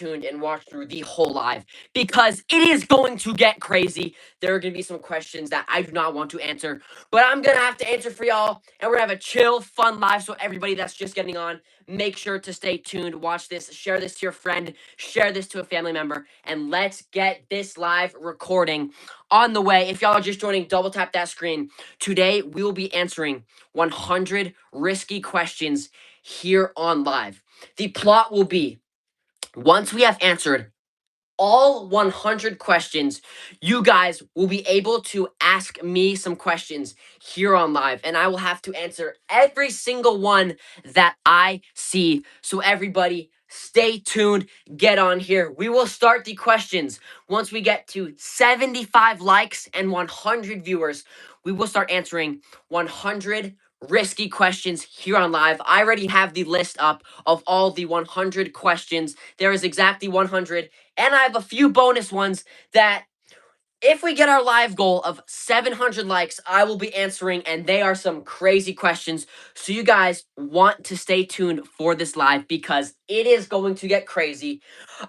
tuned and watch through the whole live because it is going to get crazy. There are going to be some questions that I do not want to answer, but I'm going to have to answer for y'all, and we're going to have a chill, fun live. So everybody that's just getting on, make sure to stay tuned, watch this, share this to your friend, share this to a family member, and let's get this live recording on the way. If y'all are just joining, double tap that screen. Today, we will be answering 100 risky questions here on live. The plot will be, once we have answered all 100 questions, you guys will be able to ask me some questions here on live, and I will have to answer every single one that I see. So everybody, stay tuned, get on here. We will start the questions once we get to 75 likes and 100 viewers. We will start answering 100 risky questions here on live. I already have the list up of all the 100 questions. There is exactly 100, and I have a few bonus ones that if we get our live goal of 700 likes, I will be answering, and they are some crazy questions. So you guys want to stay tuned for this live because it is going to get crazy.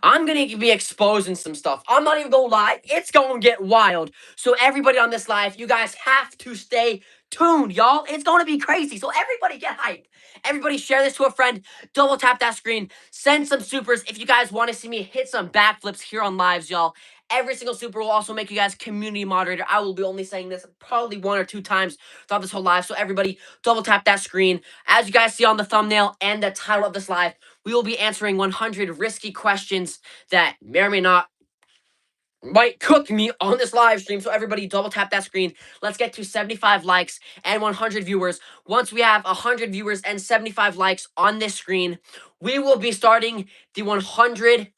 I'm going to be exposing some stuff. I'm not even going to lie. It's going to get wild. So everybody on this live, you guys have to stay tuned, y'all. It's going to be crazy. So everybody get hyped. Everybody share this to a friend. Double tap that screen. Send some supers. If you guys want to see me hit some backflips here on lives, y'all, every single super will also make you guys community moderator. I will be only saying this probably 1 or 2 times throughout this whole live. So everybody, double tap that screen. As you guys see on the thumbnail and the title of this live, we will be answering 100 risky questions that may or may not might cook me on this live stream. So everybody, double tap that screen. Let's get to 75 likes and 100 viewers. Once we have 100 viewers and 75 likes on this screen, we will be starting the 100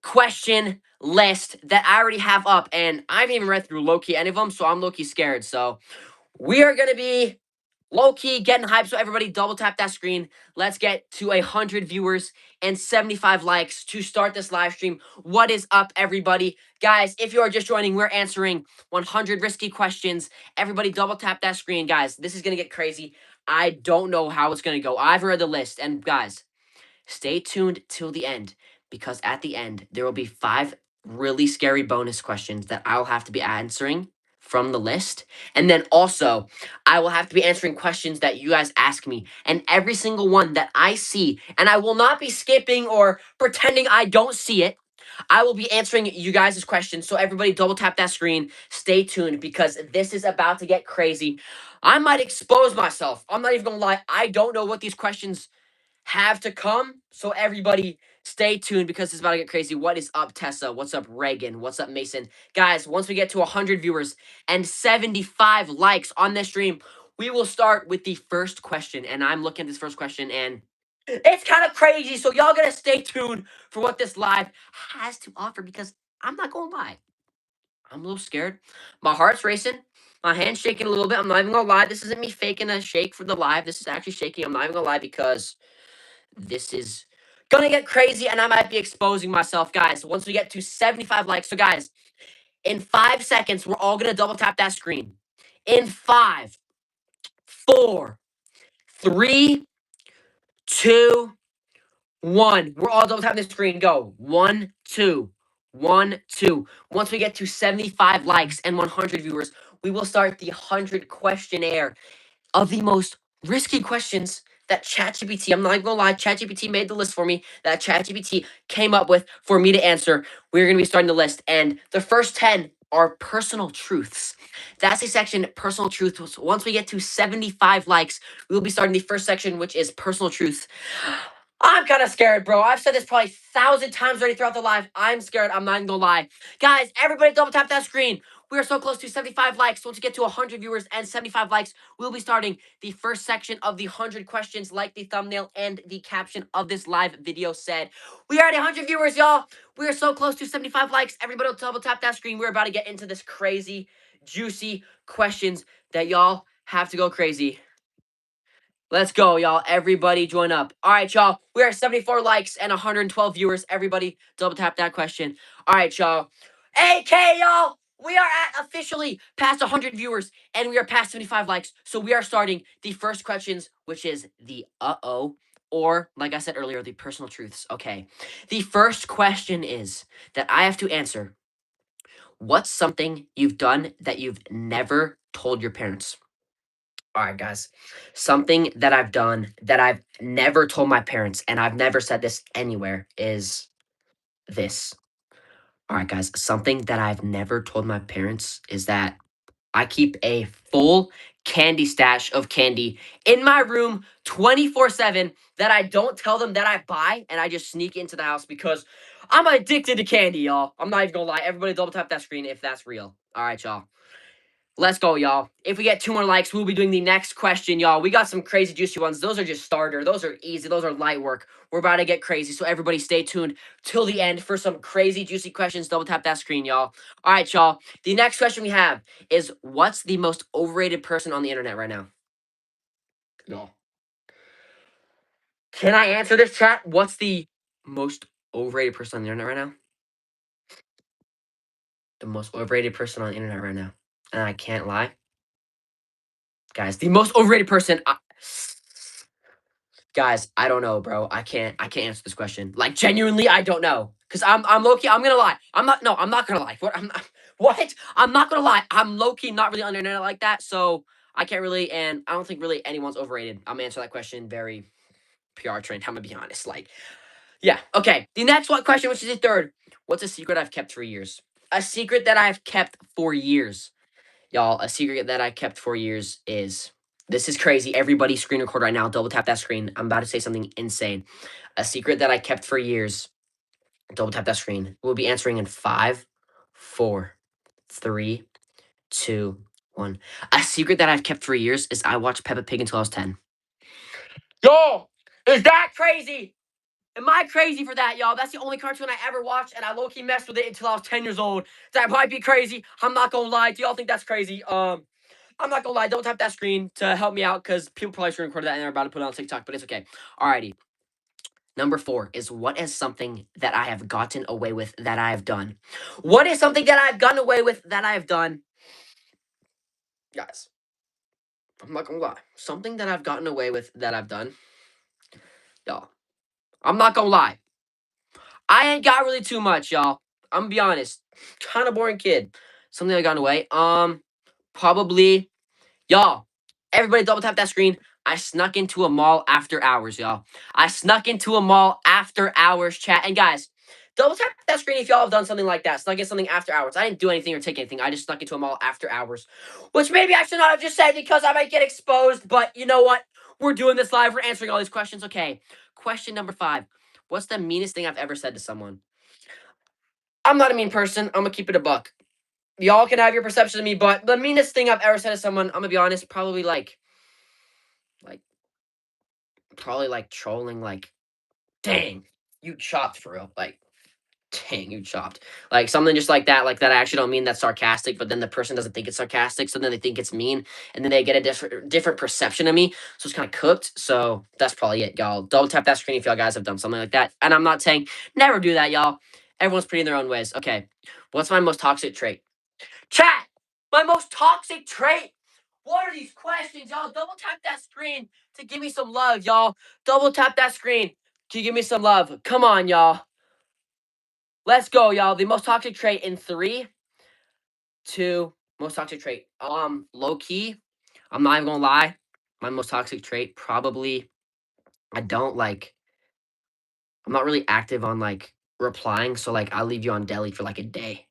question list that I already have up, and I haven't even read through low-key any of them, so I'm low-key scared. So we are gonna be low-key getting hyped. So everybody, double tap that screen. Let's get to 100 viewers and 75 likes to start this live stream. What is up, everybody? Guys, if you are just joining, we're answering 100 risky questions. Everybody, double tap that screen. Guys, this is gonna get crazy. I don't know how it's gonna go. I've read the list, and guys, stay tuned till the end because at the end, there will be 5 really scary bonus questions that I'll have to be answering from the list. And then also, I will have to be answering questions that you guys ask me. And every single one that I see, and I will not be skipping or pretending I don't see it, I will be answering you guys' questions. So everybody, double tap that screen. Stay tuned because this is about to get crazy. I might expose myself. I'm not even gonna lie. I don't know what these questions have to come. So everybody, stay tuned because it's about to get crazy. What is up, Tessa? What's up, Reagan? What's up, Mason? Guys, once we get to 100 viewers and 75 likes on this stream, we will start with the first question. And I'm looking at this first question, and it's kind of crazy. So y'all gotta stay tuned for what this live has to offer because I'm not gonna lie, I'm a little scared. My heart's racing. My hand's shaking a little bit. I'm not even gonna lie. This isn't me faking a shake for the live. This is actually shaking. I'm not even gonna lie because this is gonna get crazy and I might be exposing myself, guys. Once we get to 75 likes, so guys, in 5 seconds, we're all gonna double tap that screen. In 5, 4, 3, 2, 1. We're all double tapping the screen. Go. 1, 2, 1, 2. Once we get to 75 likes and 100 viewers, we will start the 100 questionnaire of the most risky questions that ChatGPT, I'm not even gonna lie, ChatGPT made the list for me, that ChatGPT came up with for me to answer. We're gonna be starting the list, and the first 10 are personal truths. That's a section, personal truths. Once we get to 75 likes, we'll be starting the first section, which is personal truths. I'm kind of scared, bro. I've said this probably 1,000 times already throughout the live. I'm scared. I'm not even gonna lie. Guys, everybody double tap that screen. We are so close to 75 likes. Once we get to 100 viewers and 75 likes, we'll be starting the first section of the 100 questions like the thumbnail and the caption of this live video said. We are at 100 viewers, y'all. We are so close to 75 likes. Everybody double tap that screen. We're about to get into this crazy, juicy questions that y'all have to go crazy. Let's go, y'all. Everybody join up. All right, y'all. We are at 74 likes and 112 viewers. Everybody double tap that question. All right, y'all. AK, y'all. We are at officially past 100 viewers and we are past 75 likes. So we are starting the first questions, which is the uh-oh or, like I said earlier, the personal truths. Okay. The first question is that I have to answer: what's something you've done that you've never told your parents? All right, guys. Something that I've done that I've never told my parents, and I've never said this anywhere, is this. All right, guys. Something that I've never told my parents is that I keep a full candy stash of candy in my room 24/7 that I don't tell them that I buy, and I just sneak into the house because I'm addicted to candy, y'all. I'm not even gonna lie. Everybody double tap that screen if that's real. All right, y'all. Let's go, y'all. If we get 2 more likes, we'll be doing the next question, y'all. We got some crazy juicy ones. Those are just starter. Those are easy. Those are light work. We're about to get crazy, so everybody stay tuned till the end for some crazy juicy questions. Double tap that screen, y'all. All right, y'all. The next question we have is, what's the most overrated person on the internet right now? Y'all. Can I answer this, chat? What's the most overrated person on the internet right now? The most overrated person on the internet right now. And I can't lie. Guys, the most overrated person. Guys, I don't know, bro. I can't answer this question. Like, genuinely, I don't know. Cause I'm low key. I'm gonna lie. I'm not. No, I'm not gonna lie. What? I'm not, what? I'm not gonna lie. I'm low key not really on the internet like that. So I can't really, and I don't think really anyone's overrated. I'm gonna answer that question very PR trained. I'm gonna be honest. Like, yeah. Okay. The next one question, which is the third. What's a secret I've kept for years? A secret that I've kept for years. Y'all, a secret that I kept for years is, this is crazy. Everybody screen record right now. Double tap that screen. I'm about to say something insane. A secret that I kept for years. Double tap that screen. We'll be answering in 5, 4, 3, 2, 1. A secret that I've kept for years is I watched Peppa Pig until I was 10. Yo, is that crazy? Am I crazy for that, y'all? That's the only cartoon I ever watched, and I low-key messed with it until I was 10 years old. That might be crazy. I'm not gonna lie. Do y'all think that's crazy? I'm not gonna lie, don't tap that screen to help me out because people probably screen recorded that and they're about to put it on TikTok, but it's okay. Alrighty. Number 4 is, what is something that I have gotten away with that I have done? What is something that I've gotten away with that I have done? Guys, I'm not gonna lie. Something that I've gotten away with that I've done. Y'all, I'm not gonna lie. I ain't got really too much, y'all. I'm gonna be honest. Kind of boring kid. Something I got away. Probably. Y'all, everybody double tap that screen. I snuck into a mall after hours, y'all. I snuck into a mall after hours, chat. And guys, double tap that screen if y'all have done something like that. Snuck in something after hours. I didn't do anything or take anything. I just snuck into a mall after hours. Which maybe I should not have just said because I might get exposed. But you know what? We're doing this live. We're answering all these questions. Okay. Question number 5. What's the meanest thing I've ever said to someone? I'm not a mean person. I'm gonna keep it a buck. Y'all can have your perception of me, but the meanest thing I've ever said to someone, I'm gonna be honest, probably like probably like trolling, like, dang, you chopped for real. Like, dang, you chopped. Like something just like that I actually don't mean that's sarcastic, but then the person doesn't think it's sarcastic, so then they think it's mean, and then they get a different perception of me. So it's kind of cooked. So that's probably it, y'all. Don't tap that screen if y'all guys have done something like that. And I'm not saying never do that, y'all. Everyone's pretty in their own ways. Okay. What's my most toxic trait? Chat! My most toxic trait! What are these questions, y'all? Double tap that screen to give me some love, y'all. Double tap that screen to give me some love. Come on, y'all. Let's go, y'all. The most toxic trait in 3, 2, most toxic trait. Low key, I'm not even gonna lie. My most toxic trait, probably, I don't like, I'm not really active on like replying. So like I'll leave you on delete for like a day.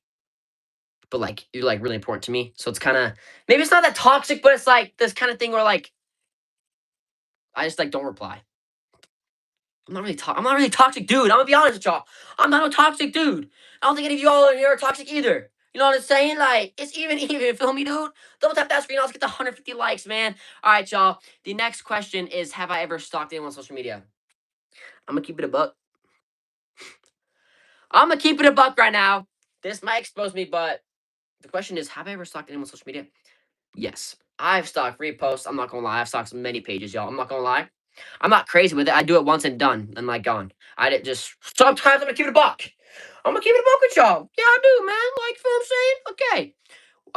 But like you're like really important to me. So it's kind of, maybe it's not that toxic, but it's like this kind of thing where like I just like don't reply. I'm not really toxic, dude. I'm gonna be honest with y'all. I'm not a toxic dude. I don't think any of you all in here are toxic either. You know what I'm saying? Like, it's even, even, feel me, dude? Double tap that screen. Let's get to 150 likes, man. All right, y'all. The next question is, have I ever stalked anyone on social media? I'm gonna keep it a buck. I'm gonna keep it a buck right now. This might expose me, but the question is, have I ever stalked anyone on social media? Yes. I've stalked reposts. I'm not gonna lie. I've stalked many pages, y'all. I'm not gonna lie. I'm not crazy with it. I do it once and done and like gone. I didn't just, sometimes I'm gonna keep it a buck. I'm gonna keep it a buck with y'all. Yeah, I do, man. Like, feel what I'm saying? Okay.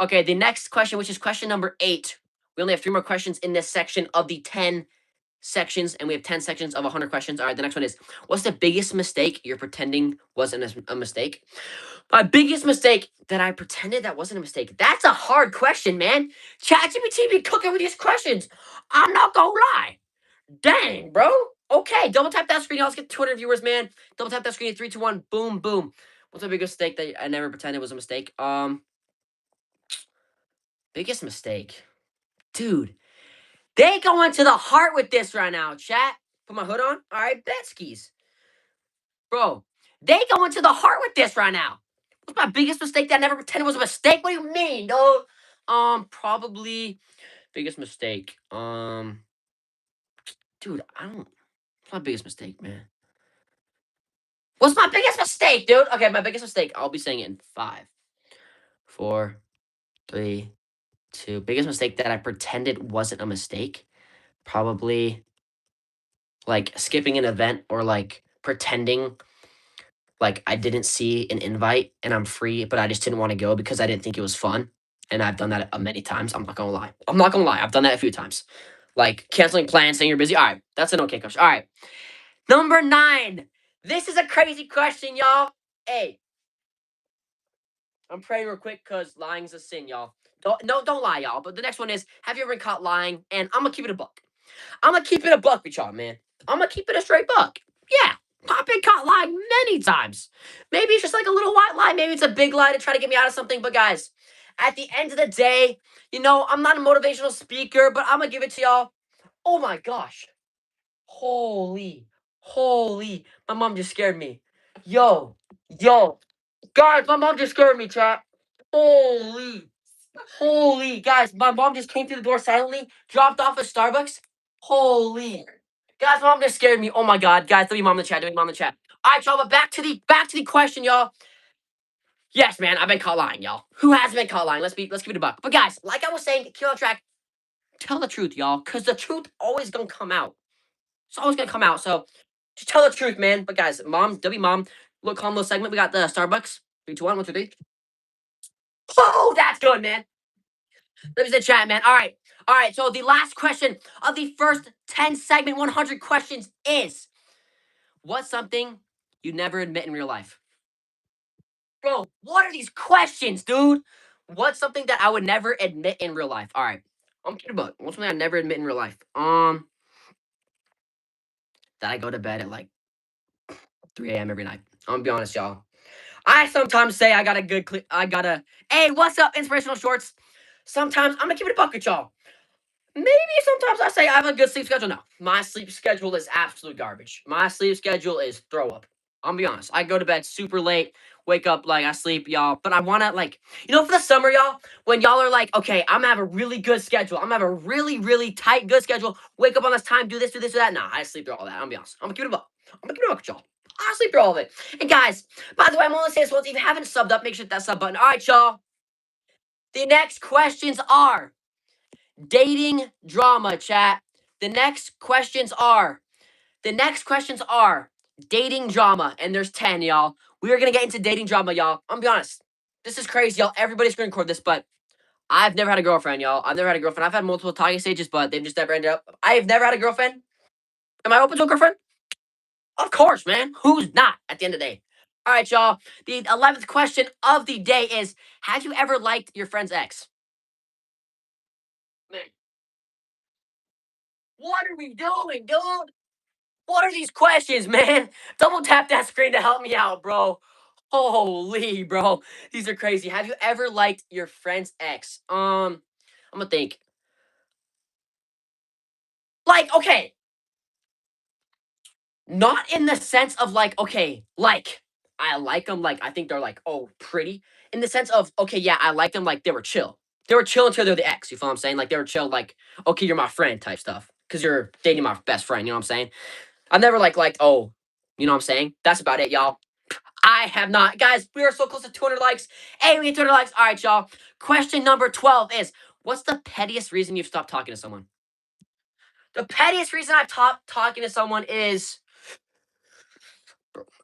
Okay, the next question, which is question number 8. We only have 3 more questions in this section of the 10 sections, and we have 10 sections of 100 questions. All right, the next one is, what's the biggest mistake you're pretending wasn't a mistake? My biggest mistake that I pretended that wasn't a mistake. That's a hard question, man. ChatGPT be cooking with these questions. I'm not gonna lie. Dang, bro. Okay, double tap that screen. Let's get 200 viewers, man. Double tap that screen in 3, 2, 1. Boom, boom. What's my biggest mistake that I never pretended was a mistake? Biggest mistake. Dude, they go into the heart with this right now, chat. Put my hood on. All right, bet skis. Bro, they go into the heart with this right now. What's my biggest mistake that I never pretended was a mistake? What do you mean, dude? Probably biggest mistake. Dude, I don't. What's my biggest mistake, man? What's my biggest mistake, dude? Okay, my biggest mistake. I'll be saying it in 5, 4, 3, 2. Biggest mistake that I pretended wasn't a mistake. Probably like skipping an event or like pretending like I didn't see an invite and I'm free, but I just didn't want to go because I didn't think it was fun. And I've done that many times. I'm not gonna lie. I'm not gonna lie. I've done that a few times. Like canceling plans, saying you're busy. All right, that's an okay question. All right, number 9. This is a crazy question, y'all. Hey, I'm praying real quick because lying's a sin, y'all. Don't lie, y'all. But the next one is, have you ever been caught lying? And I'm gonna keep it a buck. I'm gonna keep it a buck with y'all, man. I'm gonna keep it a straight buck. Yeah, I've been caught lying many times. Maybe it's just like a little white lie. Maybe it's a big lie to try to get me out of something. But guys, at the end of the day, I'm not a motivational speaker, but I'm gonna give it to y'all. Oh my gosh. Holy. My mom just scared me. Yo. Guys, my mom just scared me, chat. Holy. Guys, my mom just came through the door silently, dropped off at Starbucks. Holy. Guys, my mom just scared me. Oh my god. Guys, let me mom in the chat. Let me mom in the chat. Alright, y'all, but back to the question, y'all. Yes, man, I've been caught lying, y'all. Who hasn't been caught lying? Let's keep it a buck. But guys, like I was saying, keep on track. Tell the truth, y'all. Cause the truth always gonna come out. It's always gonna come out. So just tell the truth, man. But guys, mom, W mom, look combo segment. We got the Starbucks. 3, 2, 1, 1, 2, 3. Oh, that's good, man. Let me say chat, man. All right. So the last question of the first 10 segment 100 questions is, what's something you never admit in real life? Bro, what are these questions, dude? What's something that I would never admit in real life? All right. I'm kidding about. What's something I never admit in real life? That I go to bed at like 3 a.m. every night. I'm gonna be honest, y'all. I sometimes say I got a good hey, what's up, inspirational shorts? Sometimes I'm gonna keep it a buck with y'all. Maybe sometimes I say I have a good sleep schedule. No, my sleep schedule is absolute garbage. My sleep schedule is throw up. I'll be honest. I go to bed super late, wake up like I sleep, y'all. But I wanna like, for the summer, y'all, when y'all are like, okay, I'm gonna have a really good schedule. I'm gonna have a really, really tight, good schedule. Wake up on this time, do this, do that. Nah, I sleep through all that. I'm gonna be honest. I'm gonna keep it up. I'm gonna keep it up with y'all. I sleep through all of it. And guys, by the way, I'm only saying this once. If you haven't subbed up, make sure to hit that sub button. All right, y'all. The next questions are dating drama, chat. The next questions are dating drama, and there's 10, y'all. We are gonna get into dating drama, y'all. I'm gonna be honest. This is crazy, y'all. Everybody's gonna record this, but I've never had a girlfriend, y'all. I've never had a girlfriend. I've had multiple talking stages, but they've just never ended up. I've never had a girlfriend. Am I open to a girlfriend? Of course, man. Who's not at the end of the day? All right, y'all. The 11th question of the day is, have you ever liked your friend's ex? Man, what are we doing, dude? What are these questions, man? Double tap that screen to help me out, bro. Holy, bro. These are crazy. Have you ever liked your friend's ex? I'm gonna think. Like, okay, not in the sense of like, okay, like I like them, like I think they're like, oh, pretty. In the sense of, okay, yeah, I like them, like they were chill. They were chill until they're the ex. You feel what I'm saying? Like they were chill, like, okay, you're my friend type stuff. Cause you're dating my best friend, you know what I'm saying? I've never like, oh, you know what I'm saying? That's about it, y'all. I have not. Guys, we are so close to 200 likes. Hey, we need 200 likes. All right, y'all. Question number 12 is, what's the pettiest reason you've stopped talking to someone? The pettiest reason I've stopped talking to someone is,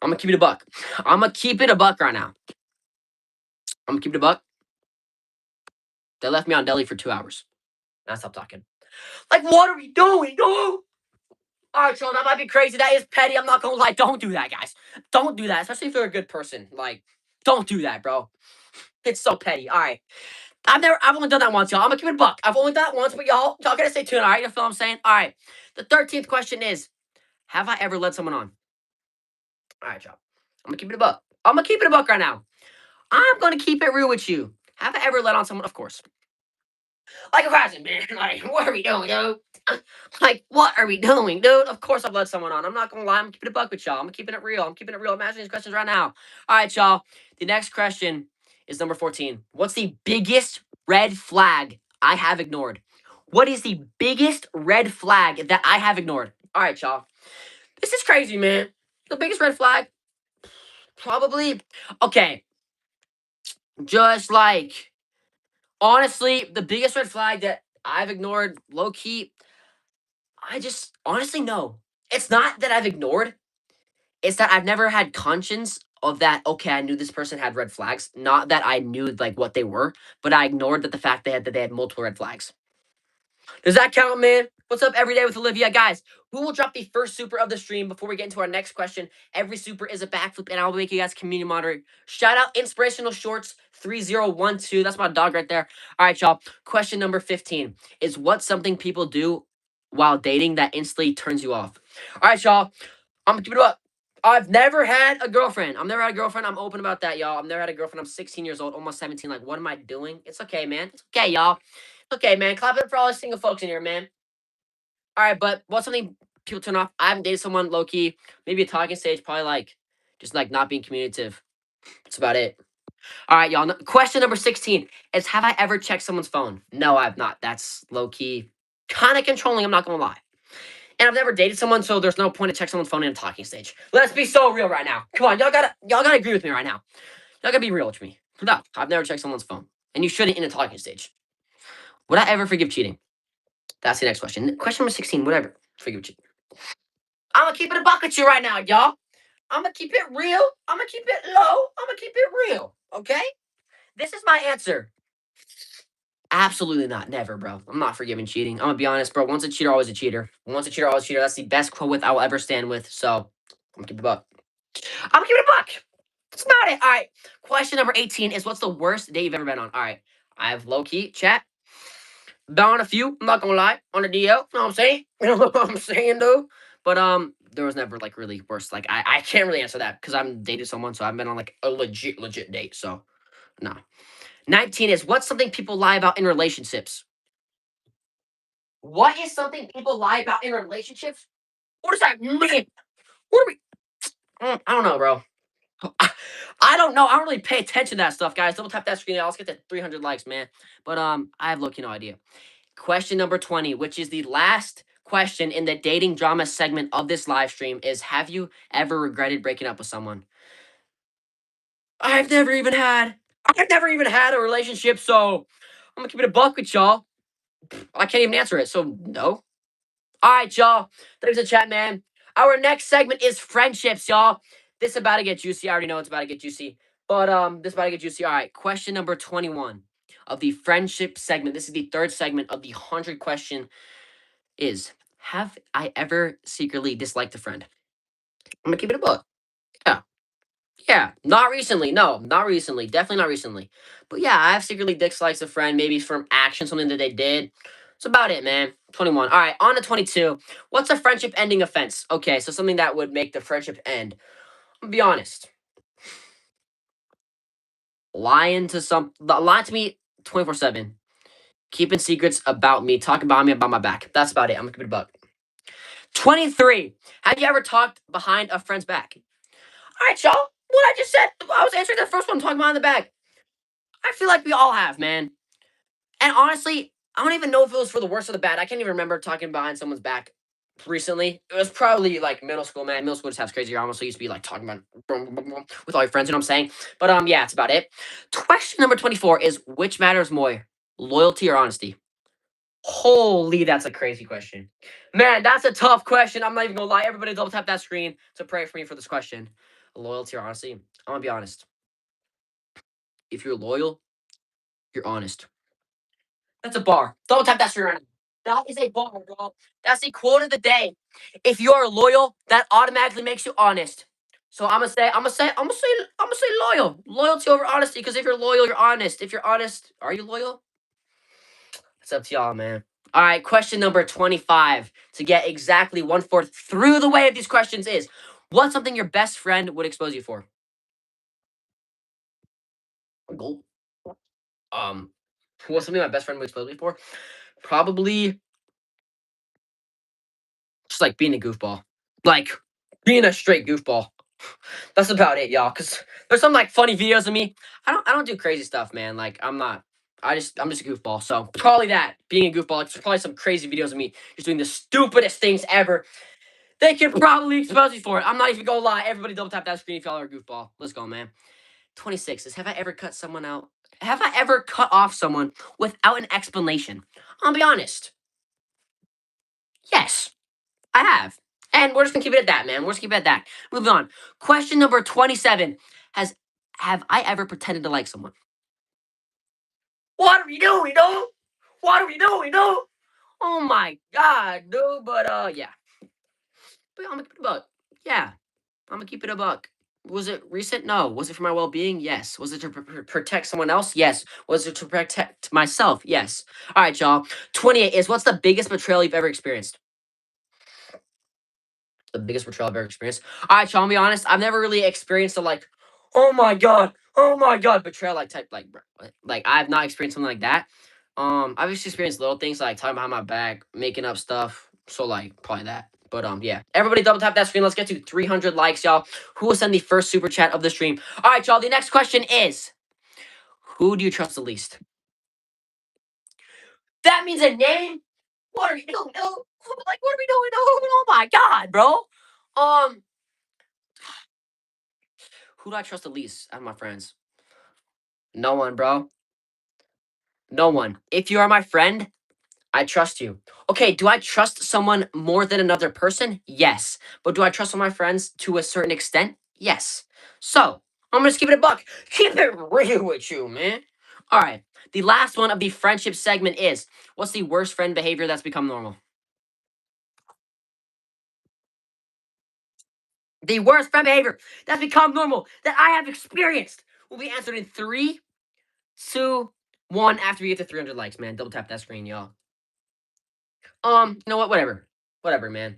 I'm going to keep it a buck. I'm going to keep it a buck right now. I'm going to keep it a buck. They left me on deli for 2 hours. And I stopped talking. Like, what are we doing, dude? All right, so that might be crazy. That is petty. I'm not gonna lie. Don't do that, guys. Don't do that, especially if you're a good person. Like, don't do that, bro. It's so petty. All right. I've only done that once, y'all. I'm gonna keep it a buck. I've only done that once, but y'all gotta stay tuned, all right? You feel what I'm saying? All right. The 13th question is, have I ever led someone on? All right, y'all. I'm gonna keep it a buck. I'm gonna keep it a buck right now. I'm gonna keep it real with you. Have I ever led on someone? Of course. Like a person, man. Like, what are we doing, dude? Like, what are we doing, dude? Of course I've let someone on. I'm not gonna lie. I'm keeping it a buck with y'all. I'm keeping it real. I'm keeping it real. I'm answering these questions right now. All right, y'all. The next question is number 14. What's the biggest red flag I have ignored? What is the biggest red flag that I have ignored? All right, y'all. This is crazy, man. The biggest red flag, probably. Okay, just like honestly, the biggest red flag that I've ignored, low key, I just honestly no. It's not that I've ignored. It's that I've never had conscience of that. Okay, I knew this person had red flags. Not that I knew like what they were, but I ignored that the fact that they had multiple red flags. Does that count, man? What's up, Everyday with Olivia? Guys, who will drop the first super of the stream before we get into our next question? Every super is a backflip, and I'll make you guys community moderator. Shout out Inspirational Shorts 3012. That's my dog right there. All right, y'all. Question number 15 is what's something people do while dating that instantly turns you off? All right, y'all. I'm gonna keep it up. I've never had a girlfriend. I've never had a girlfriend. I'm open about that, y'all. I've never had a girlfriend. I'm 16 years old, almost 17. Like, what am I doing? It's okay, man. It's okay, y'all. Okay, man. Clap it for all the single folks in here, man. All right, but what's something people turn off? I haven't dated someone low key, maybe a talking stage, probably like just like not being communicative. That's about it. All right, y'all. Question number 16 is have I ever checked someone's phone? No, I've not. That's low key, kind of controlling. I'm not gonna lie. And I've never dated someone, so there's no point to check someone's phone in a talking stage. Let's be so real right now. Come on, y'all gotta agree with me right now. Y'all gotta be real with me. No, I've never checked someone's phone, and you shouldn't in a talking stage. Would I ever forgive cheating? That's the next question. Question number 16. Whatever. Forgive cheating. I'm gonna keep it a buck with you right now, y'all. I'm gonna keep it real. I'm gonna keep it low. I'm gonna keep it real. Okay? This is my answer. Absolutely not. Never, bro. I'm not forgiving cheating. I'm gonna be honest, bro. Once a cheater, always a cheater. Once a cheater, always a cheater. That's the best quote with I will ever stand with. So I'm gonna keep it a buck. I'm gonna keep it a buck. That's about it. All right. Question number 18 is what's the worst date you've ever been on? All right. I have low key chat. Been on a few. I'm not gonna lie. On a DL. You know what I'm saying? You know what I'm saying, though? But there was never like really worse. Like I can't really answer that because I'm dated someone, so I've been on like a legit date. So no. 19 is what's something people lie about in relationships? What is something people lie about in relationships? What does that mean? What are we? I don't know, bro. I don't know. I don't really pay attention to that stuff, guys. Double tap that screen. Let's get to 300 likes, man. But I have no idea. Question number 20, which is the last question in the dating drama segment of this live stream, is have you ever regretted breaking up with someone? I've never even had. I've never even had a relationship, so I'm gonna keep it a buck with y'all. I can't even answer it, so no. All right, y'all. There's a chat, man. Our next segment is friendships, y'all. This is about to get juicy. I already know it's about to get juicy. But this is about to get juicy. All right. Question number 21 of the friendship segment. This is the third segment of the 100 question is have I ever secretly disliked a friend? I'm gonna keep it a book. Yeah. Yeah. Not recently. No, not recently. Definitely not recently. But yeah, I have secretly disliked a friend, maybe from action, something that they did. That's about it, man. 21. All right, on to 22. What's a friendship ending offense? Okay, so something that would make the friendship end. I'm gonna be honest. Lying to me 24/7. Keeping secrets about me, talking about me about my back. That's about it. I'm gonna keep it a buck. 23. Have you ever talked behind a friend's back? All right, y'all. What I just said, I was answering the first one, talking behind the back. I feel like we all have, man. And honestly, I don't even know if it was for the worst or the bad. I can't even remember talking behind someone's back recently. It was probably like middle school, man. Middle school just has crazy drama, so you used to be like talking about with all your friends, you know what I'm saying? But yeah, that's about it. Question number 24 is which matters more, loyalty or honesty? Holy, that's a crazy question. Man, that's a tough question. I'm not even gonna lie. Everybody double tap that screen to pray for me for this question. Loyalty or honesty? I'm gonna be honest. If you're loyal, you're honest. That's a bar. Double tap that screen right now. That is a bar, bro. That's the quote of the day. If you're loyal, that automatically makes you honest. So I'm gonna say loyal. Loyalty over honesty. Because if you're loyal, you're honest. If you're honest, are you loyal? It's up to y'all, man. All right, question number 25 to get exactly 1/4 through the way of these questions is what's something your best friend would expose you for? Goal. Um, what's something my best friend would expose me for? Probably just like being a goofball. Like being a straight goofball. That's about it, y'all. Cause there's some like funny videos of me. I don't do crazy stuff, man. Like I'm not. I'm just a goofball. So probably that. Being a goofball. It's probably some crazy videos of me just doing the stupidest things ever. They can probably expose me for it. I'm not even gonna lie. Everybody double tap that screen if y'all are a goofball. Let's go, man. 26 is have I ever cut someone out? Have I ever cut off someone without an explanation? I'll be honest. Yes, I have. And we're just gonna keep it at that, man. We're just gonna keep it at that. Moving on. Question number 27. Has have I ever pretended to like someone? What are we doing, dude? What are we doing, dude? Oh my god, dude. But yeah. But I'm gonna keep it a buck. Yeah. I'm gonna keep it a buck. Was it recent? No. Was it for my well-being? Yes. Was it to protect someone else? Yes. Was it to protect myself? Yes. All right, y'all. 28 is what's the biggest betrayal you've ever experienced? The biggest betrayal I've ever experienced. All right, y'all. I'll be honest. I've never really experienced a like, oh my god, betrayal like type like, like I've not experienced something like that. I've just experienced little things like talking behind my back, making up stuff. So like probably that. But yeah. Everybody double tap that screen. Let's get to 300 likes, y'all. Who will send the first super chat of the stream? All right, y'all. The next question is, who do you trust the least? That means a name. What are you doing? No, like what are we doing? No, oh my god, bro. Um, who do I trust the least out of my friends? No one, bro. No one. If you are my friend, I trust you. Okay, do I trust someone more than another person? Yes. But do I trust all my friends to a certain extent? Yes. So, I'm gonna just keep it a buck. Keep it real with you, man. All right. The last one of the friendship segment is what's the worst friend behavior that's become normal? The worst friend behavior that's become normal that I have experienced will be answered in three, two, one. After we get to 300 likes, man. Double tap that screen, y'all. You know what? Whatever, man.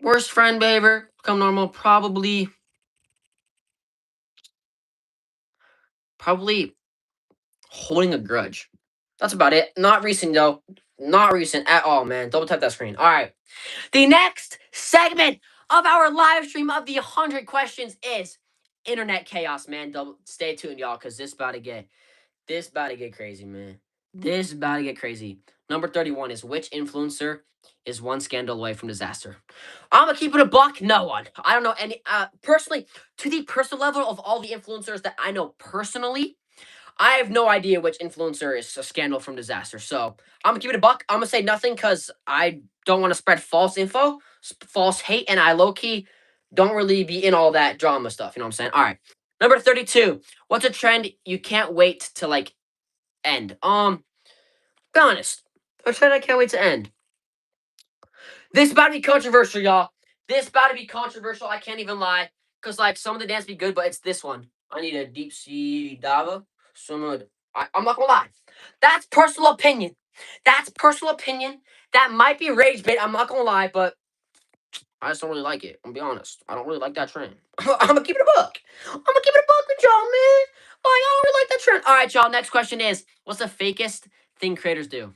Worst friend behavior, become normal. Probably holding a grudge. That's about it. Not recent though. Not recent at all, man. Double tap that screen. All right. The next segment of our live stream of the 100 questions is internet chaos, man. Double stay tuned, y'all, because this about to get crazy, man. This about to get crazy. Number 31 is which influencer is one scandal away from disaster? I'm gonna keep it a buck. No one. I don't know any. Personally, to the personal level of all the influencers that I know personally, I have no idea which influencer is a scandal from disaster. So I'm gonna keep it a buck. I'm gonna say nothing because I don't want to spread false info, false hate, and I low key don't really be in all that drama stuff. You know what I'm saying? All right. Number 32. What's a trend you can't wait to like end? Be honest. A trend I can't wait to end. This about to be controversial, y'all. This about to be controversial. I can't even lie. Cause like some of the dance be good, but it's this one. I need a deep sea dava. I'm not gonna lie. That's personal opinion. That's personal opinion. That might be rage bait. I'm not gonna lie, but I just don't really like it. I'm gonna be honest. I don't really like that trend. I'm gonna keep it a buck. I'm gonna keep it a buck with y'all, man. Like I don't really like that trend. All right, y'all. Next question is, what's the fakest thing creators do?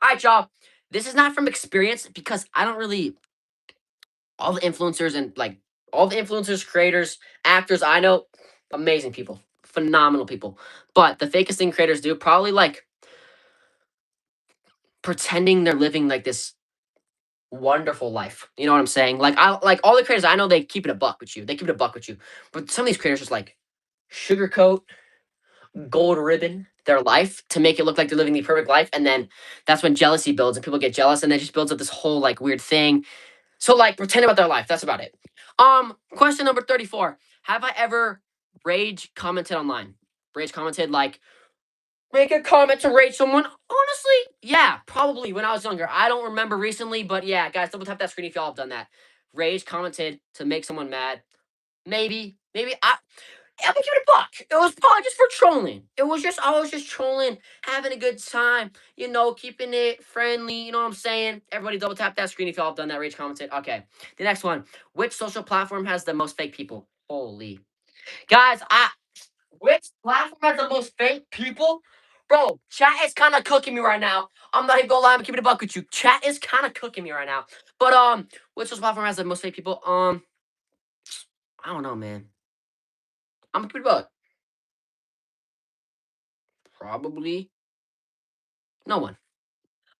All right, y'all. This is not from experience because I don't really all the influencers and like all the influencers, creators, actors I know, amazing people, phenomenal people. But the fakest thing creators do probably like pretending they're living like this wonderful life. You know what I'm saying? Like I like all the creators I know, they keep it a buck with you. They keep it a buck with you. But some of these creators just like sugarcoat, gold ribbon their life to make it look like they're living the perfect life, and then that's when jealousy builds and people get jealous, and then it just builds up this whole like weird thing. So like pretend about their life. That's about it. Question number 34. Have I ever rage commented online? Rage commented like Make a comment to rate someone. Honestly, yeah, probably when I was younger. I don't remember recently, but yeah, guys, double tap that screen if y'all have done that. Rage commented to make someone mad. Maybe I'm gonna give it a buck. It was probably just for trolling. It was just I was just trolling, having a good time, keeping it friendly. You know what I'm saying? Everybody double tap that screen if y'all have done that. Rage commented. Okay, the next one. Which social platform has the most fake people? Holy guys, which platform has the most fake people? Bro, chat is kind of cooking me right now. I'm not even gonna lie. I'm keeping it a buck with you. Chat is kind of cooking me right now. But which social platform has the most fake people? I don't know, man. I'm gonna keep it a buck. Probably no one.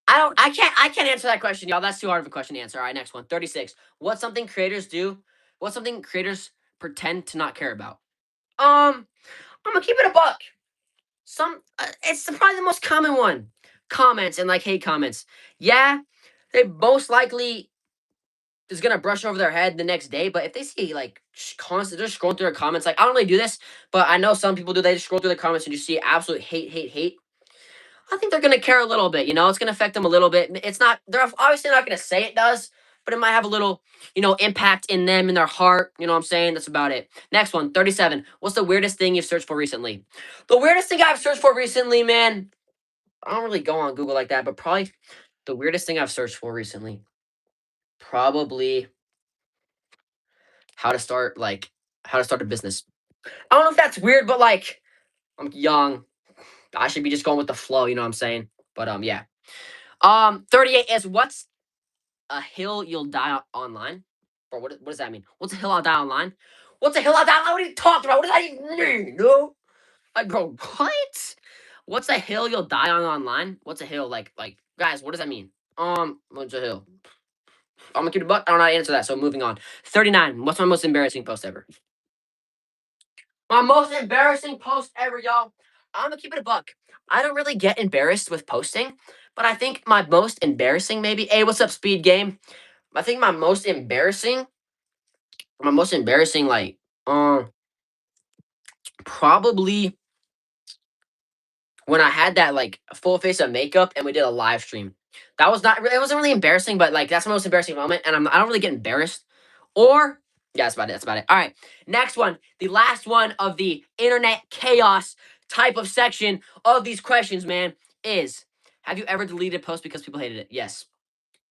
I can't answer that question, y'all. That's too hard of a question to answer. All right, next one. 36. What's something creators do? What's something creators pretend to not care about? I'm gonna keep it a buck. It's probably the most common one. Comments and like hate comments. Yeah, they most likely is gonna brush over their head the next day. But if they see like constant, they're scrolling through their comments. Like I don't really do this, but I know some people do. They just scroll through the comments and you see absolute hate. I think they're gonna care a little bit. It's gonna affect them a little bit. It's not. They're obviously not gonna say it does, but it might have a little, impact in them in their heart. You know what I'm saying? That's about it. Next one, 37. What's the weirdest thing you've searched for recently? The weirdest thing I've searched for recently, man. I don't really go on Google like that, but probably the weirdest thing I've searched for recently. Probably how to start like how to start a business. I don't know if that's weird, but like I'm young. I should be just going with the flow. You know what I'm saying? But yeah. 38 is what's a hill you'll die online? Bro, what does that mean? What's a hill I'll die online? What's a hill I'll die online? What are you talking about? What does that even mean, no? Like, bro, what? What's a hill you'll die on online? What's a hill? Like, guys, what does that mean? What's a hill? I'm gonna keep it buck. I don't know how to answer that, so moving on. 39. What's my most embarrassing post ever? My most embarrassing post ever, y'all. I'm gonna keep it a buck. I don't really get embarrassed with posting, but I think my most embarrassing, maybe. Hey, what's up, Speed Game? I think my most embarrassing, like, probably when I had that like full face of makeup and we did a live stream. That was not. It wasn't really embarrassing, but like that's my most embarrassing moment, and I don't really get embarrassed. Or yeah, that's about it. That's about it. All right, next one, the last one of the internet chaos type of section of these questions, man, is: have you ever deleted a post because people hated it? Yes.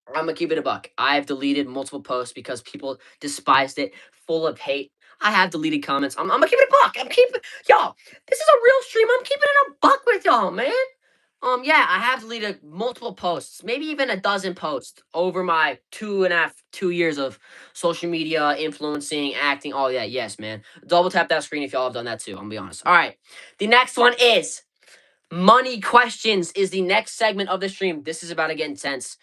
I'm gonna keep it a buck. I've deleted multiple posts because people despised it, full of hate. I have deleted comments. I'm gonna keep it a buck. I'm keeping y'all. This is a real stream. I'm keeping it a buck with y'all, man. Yeah, I have deleted multiple posts, maybe even a dozen posts over my 2.5, 2 years of social media, influencing, acting, all that. Yes, man. Double tap that screen if y'all have done that too. I'm gonna be honest. All right. The next one is money questions. Is the next segment of the stream. This is about to get intense.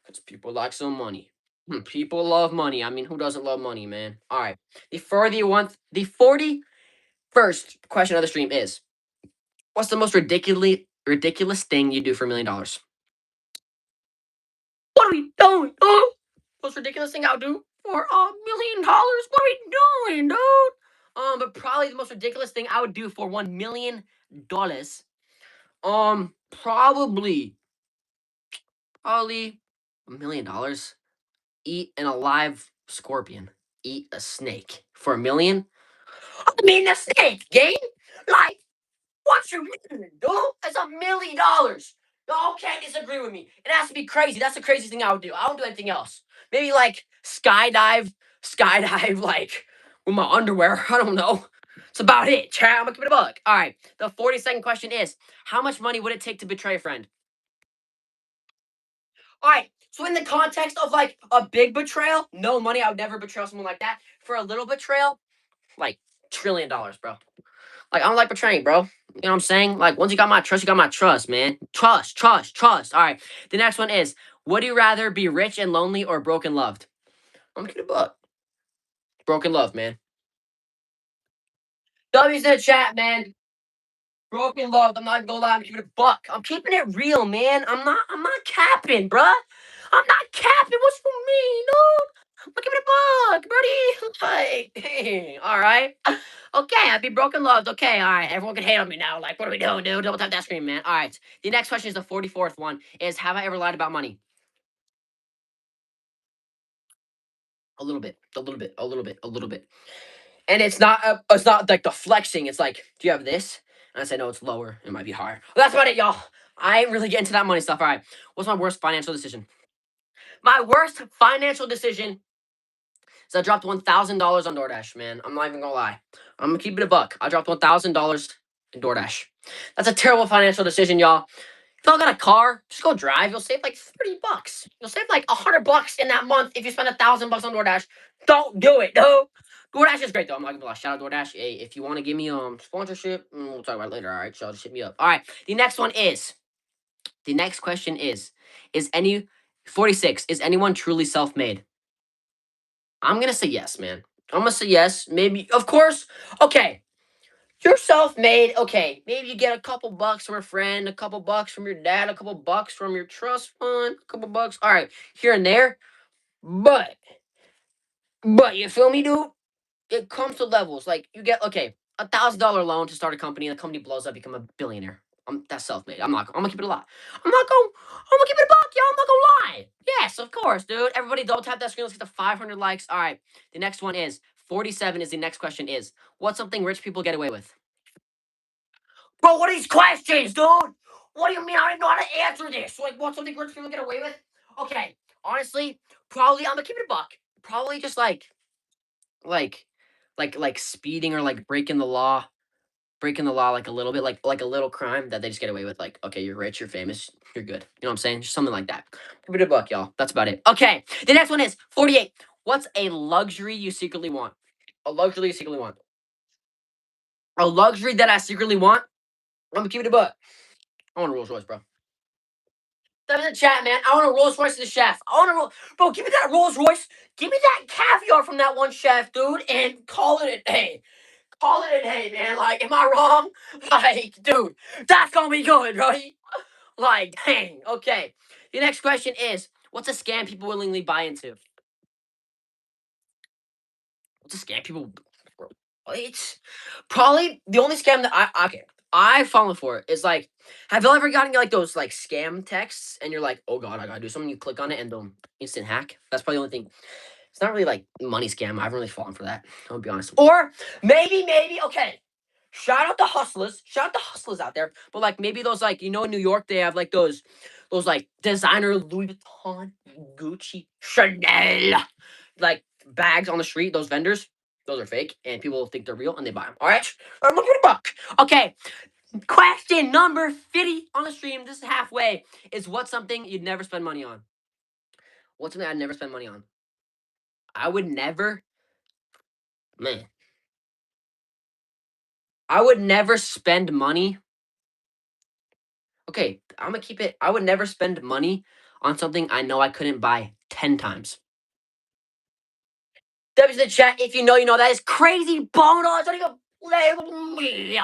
Because people like some money. People love money. I mean, who doesn't love money, man? All right. The 41st question of the stream is: what's the most ridiculous thing you do for $1 million? What are we doing? Oh, most ridiculous thing I'll do for $1 million? What are we doing, dude? But probably the most ridiculous thing I would do for $1 million. Probably $1 million. Eat an alive scorpion. Eat a snake for 1 million. I mean, a snake, gang. Like, what you mean, dude? It's $1 million. Y'all can't disagree with me. It has to be crazy. That's the craziest thing I would do. I won't do anything else. Maybe like skydive, like with my underwear. I don't know. It's about it. Chat. I'm gonna give it a buck. All right. The 42nd question is: how much money would it take to betray a friend? All right. So in the context of like a big betrayal, no money. I would never betray someone like that. For a little betrayal, like $1 trillion, bro. Like I don't like betraying, bro. You know what I'm saying? Like once you got my trust, you got my trust, man. Trust. All right. The next one is: would you rather be rich and lonely or broken loved? I'm gonna buck. Broken love, man. W's in the chat, man. Broken love. I'm not gonna lie. I'm keeping it a buck. I'm keeping it real, man. I'm not capping, bruh. I'm not capping. What you mean, dude? Look, give me a book, buddy. Like, hey, all right. Okay, I'd be broken loved. Okay, all right. Everyone can hate on me now. Like, what are we doing, dude? Double tap that screen, man. All right. The next question is the 44th one. Is have I ever lied about money? A little bit, a little bit, a little bit, a little bit. And it's not like the flexing. It's like, do you have this? And I say no, it's lower. It might be higher. Well, that's about it, y'all. I ain't really get into that money stuff. All right. What's my worst financial decision? My worst financial decision is I dropped $1,000 on DoorDash, man. I'm not even gonna lie. I'm gonna keep it a buck. I dropped $1,000 in DoorDash. That's a terrible financial decision, y'all. If y'all got a car, just go drive. You'll save like $30. You'll save like $100 in that month if you spend $1,000 on DoorDash. Don't do it, no. DoorDash is great though. I'm not gonna lie. Shout out DoorDash. Hey, if you want to give me sponsorship, we'll talk about it later. All right, y'all just hit me up. All right. The next question is any 46? Is anyone truly self-made? I'm gonna say yes, man. I'm gonna say yes. Maybe, of course. Okay, you're self-made. Okay, maybe you get a couple bucks from a friend, a couple bucks from your dad, a couple bucks from your trust fund, a couple bucks. All right, here and there. But, but you feel me, dude? It comes to levels. Like you get okay, $1,000 loan to start a company, and the company blows up, become a billionaire. That's self-made. I'm gonna keep it a lot. I'm gonna keep it a buck, y'all. I'm not gonna lie. Yes, of course, dude. Everybody, don't tap that screen. Let's get to 500 likes. All right. The next one is 47. Is the next question is what's something rich people get away with? Bro, what are these questions, dude? What do you mean? I don't even know how to answer this. Like, what's something rich people get away with? Okay, honestly, probably I'm gonna keep it a buck. Probably just like, like speeding or like breaking the law like a little bit, like a little crime that they just get away with. Like, okay, you're rich, you're famous, you're good. You know what I'm saying? Just something like that. Keep it a buck, y'all. That's about it. Okay, the next one is 48. What's a luxury you secretly want? A luxury you secretly want. A luxury that I secretly want. I'm gonna keep it a buck. I want a Rolls Royce, bro. That in the chat, man. I want a Rolls Royce to the chef. I want a bro. Give me that Rolls Royce. Give me that caviar from that one chef, dude, and call it a day. Call it a day, man. Like, am I wrong? Like, dude, that's gonna be good, right? Like, dang. Okay. The next question is, what's a scam people willingly buy into? What's a scam people? It's probably the only scam that I've fallen for is like, have you ever gotten like those like scam texts and you're like, oh god, I gotta do something. You click on it and boom, instant hack. That's probably the only thing. It's not really like money scam. I haven't really fallen for that. I'll be honest. Or maybe okay. Shout out the hustlers. Shout out the hustlers out there. But like maybe those like in New York they have like those like designer Louis Vuitton, Gucci, Chanel like bags on the street. Those vendors, those are fake, and people think they're real and they buy them. All right, I'm looking at a buck. Okay, question number 50 on the stream. This is halfway. Is what's something you'd never spend money on? What's something I'd never spend money on? I would never, man. I would never spend money. Okay, I'm gonna keep it. I would never spend money on something I know I couldn't buy 10 times. W's in the chat. If you know, you know. That is crazy bonus. Don't even play with me.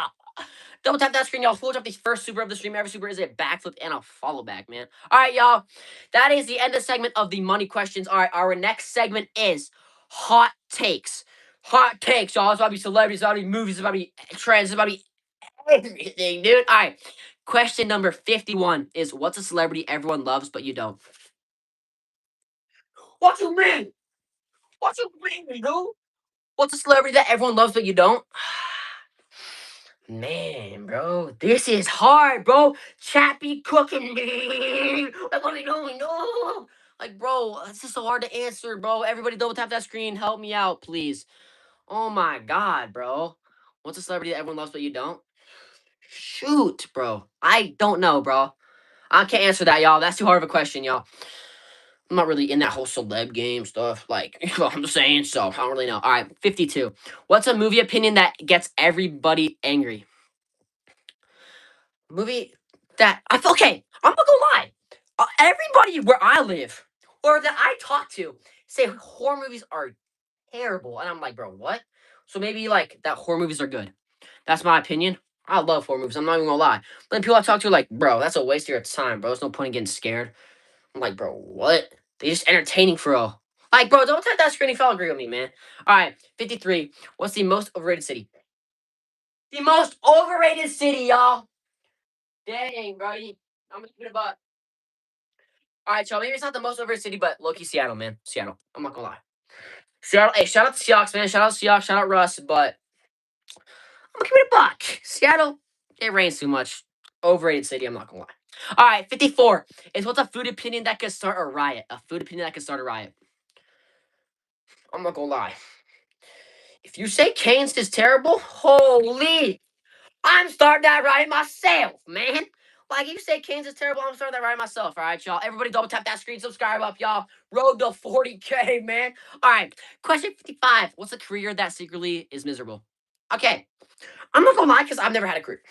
Double tap that screen, y'all. Full up the first super of the stream. Every super is a backflip and a follow back, man. All right, y'all. That is the end of the segment of the money questions. All right, our next segment is hot takes. Hot takes, y'all. It's about to be celebrities, it's about to be movies, it's about to be trends, it's about to be everything, dude. All right. Question number 51 is what's a celebrity everyone loves but you don't? What you mean? What you mean, dude? What's a celebrity that everyone loves but you don't? Man, bro, this is hard, bro. Chappy cooking me. Like, what are we doing? No. Like, bro, it's just so hard to answer, bro. Everybody double tap that screen. Help me out, please. Oh my god, bro. What's a celebrity that everyone loves but you don't? Shoot, bro. I don't know, bro. I can't answer that, y'all. That's too hard of a question, y'all. I'm not really in that whole celeb game stuff. Like, I'm just saying, so I don't really know. All right, 52. What's a movie opinion that gets everybody angry? Movie that I feel okay. I'm not gonna lie. Everybody where I live or that I talk to say horror movies are terrible, and I'm like, bro, what? So maybe like that horror movies are good. That's my opinion. I love horror movies. I'm not even gonna lie. But then people I talk to are like, bro, that's a waste of your time, bro. There's no point in getting scared. I'm like, bro, what? They just entertaining for real. Like, bro, don't type that screen if y'all agree with me, man. All right, 53. What's the most overrated city? The most overrated city, y'all. Dang, bro. I'm gonna give it a buck. All right, y'all. Maybe it's not the most overrated city, but low-key Seattle, man. Seattle. I'm not gonna lie. Seattle. Hey, shout out to Seahawks, man. Shout out Seahawks. Shout out Russ. But I'm gonna give it a buck. Seattle. It rains too much. Overrated city. I'm not gonna lie. All right, 54 is what's a food opinion that could start a riot? A food opinion that could start a riot. I'm not gonna lie. If you say Cane's is terrible, holy, I'm starting that riot myself, man. Like, if you say Cane's is terrible, I'm starting that riot myself. All right, y'all. Everybody double tap that screen, subscribe up, y'all. Road to 40K, man. All right, question 55. What's a career that secretly is miserable? Okay, I'm not gonna lie, because I've never had a career.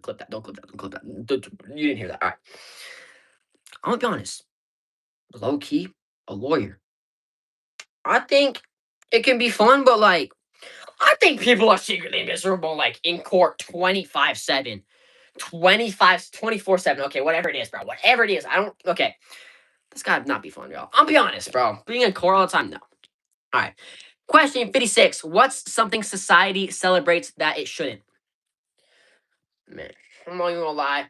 Clip that. Don't clip that. Don't clip that. You didn't hear that. All right. I'm gonna be honest. Low key, a lawyer. I think it can be fun, but like, I think people are secretly miserable, like in court 25/7. 25, 24/7. Okay, whatever it is, bro. Whatever it is. I don't, okay. This gotta not be fun, y'all. I'll be honest, bro. Being in court all the time, no. All right. Question 56. What's something society celebrates that it shouldn't? Man, I'm not even gonna lie.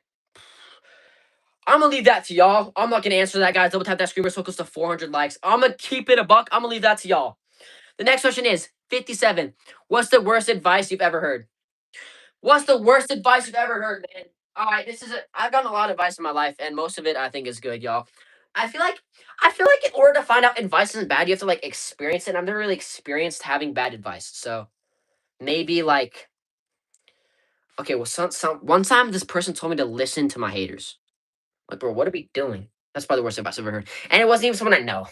I'm gonna leave that to y'all. I'm not gonna answer that, guys. Double tap that screen. We're so close to 400 likes. I'm gonna keep it a buck. I'm gonna leave that to y'all. The next question is 57. What's the worst advice you've ever heard? What's the worst advice you've ever heard, man? All right, I've gotten a lot of advice in my life, and most of it I think is good, y'all. I feel like I feel like in order to find out advice isn't bad, you have to like experience it. And I've never really experienced having bad advice, so maybe like okay, well, some one time this person told me to listen to my haters. Like, bro, what are we doing? That's probably the worst advice I've ever heard, and it wasn't even someone I know.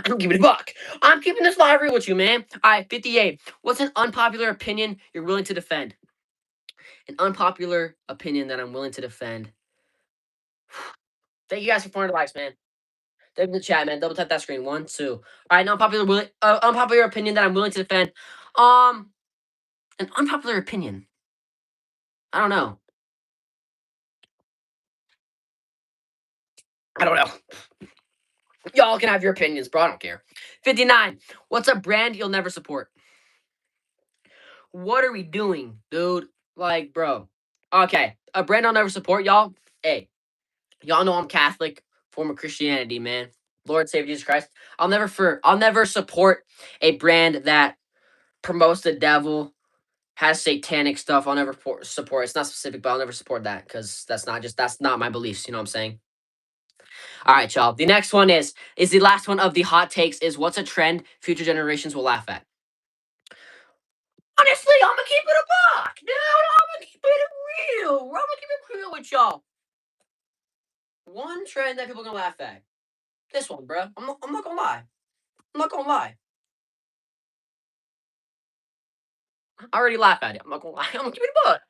I'm giving it a buck. I'm keeping this live real with you, man. All right, 58. What's an unpopular opinion you're willing to defend? An unpopular opinion that I'm willing to defend. Thank you guys for 400 likes, man. Type in the chat, man. Double tap that screen. One, two. All right, unpopular opinion that I'm willing to defend. Um, an unpopular opinion. I don't know. I don't know. Y'all can have your opinions, bro. I don't care. 59. What's a brand you'll never support? What are we doing, dude? Like, bro. Okay, a brand I'll never support, y'all. Hey, y'all know I'm Catholic, form of Christianity, man. Lord Savior Jesus Christ. I'll never support a brand that promotes the devil, has satanic stuff. I'll never support. It's not specific, but I'll never support that because that's not my beliefs. You know what I'm saying? All right, y'all. The next one is the last one of the hot takes. Is what's a trend future generations will laugh at? Honestly, I'm gonna keep it a buck, dude. I'm gonna keep it real. I'm gonna keep it real with y'all. One trend that people are gonna laugh at. This one, bro. I'm not gonna lie. I'm not gonna lie. I already laugh at it. I'm not gonna lie. I'm gonna keep it a buck.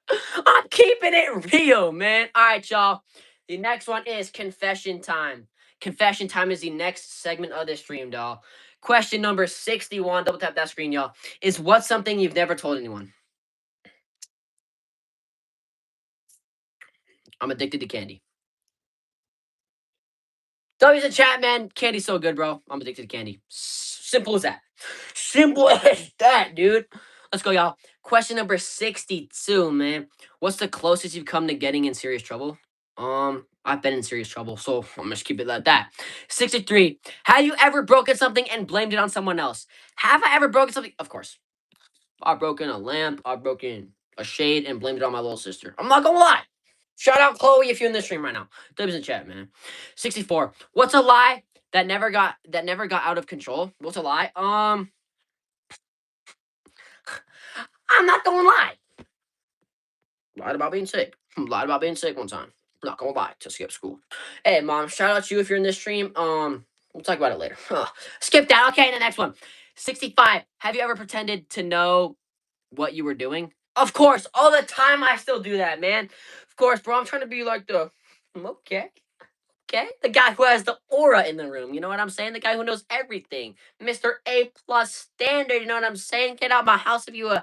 I'm keeping it real, man. All right, y'all. The next one is confession time. Confession time is the next segment of this stream, y'all. Question number 61. Double tap that screen, y'all. Is what's something you've never told anyone? I'm addicted to candy. W's in chat, man. Candy's so good, bro. I'm addicted to candy. Simple as that. Simple as that, dude. Let's go, y'all. Question number 62, man. What's the closest you've come to getting in serious trouble? I've been in serious trouble, so I'm just keep it like that. 63. Have you ever broken something and blamed it on someone else? Have I ever broken something? Of course. I've broken a lamp, I've broken a shade, and blamed it on my little sister. I'm not gonna lie. Shout out Chloe if you're in the stream right now. Dubs in the chat, man. 64. What's a lie that never got out of control? What's a lie? I'm not gonna lie. Lied about being sick. Lied about being sick one time. Not gonna lie to skip school. Hey mom, shout out to you if you're in this stream. We'll talk about it later. Skip that. Okay, the next one. 65. Have you ever pretended to know what you were doing? Of course, all the time I still do that, man. Of course, bro. I'm trying to be like okay. Okay? The guy who has the aura in the room. You know what I'm saying? The guy who knows everything. Mr. A plus standard. You know what I'm saying? Get out of my house if you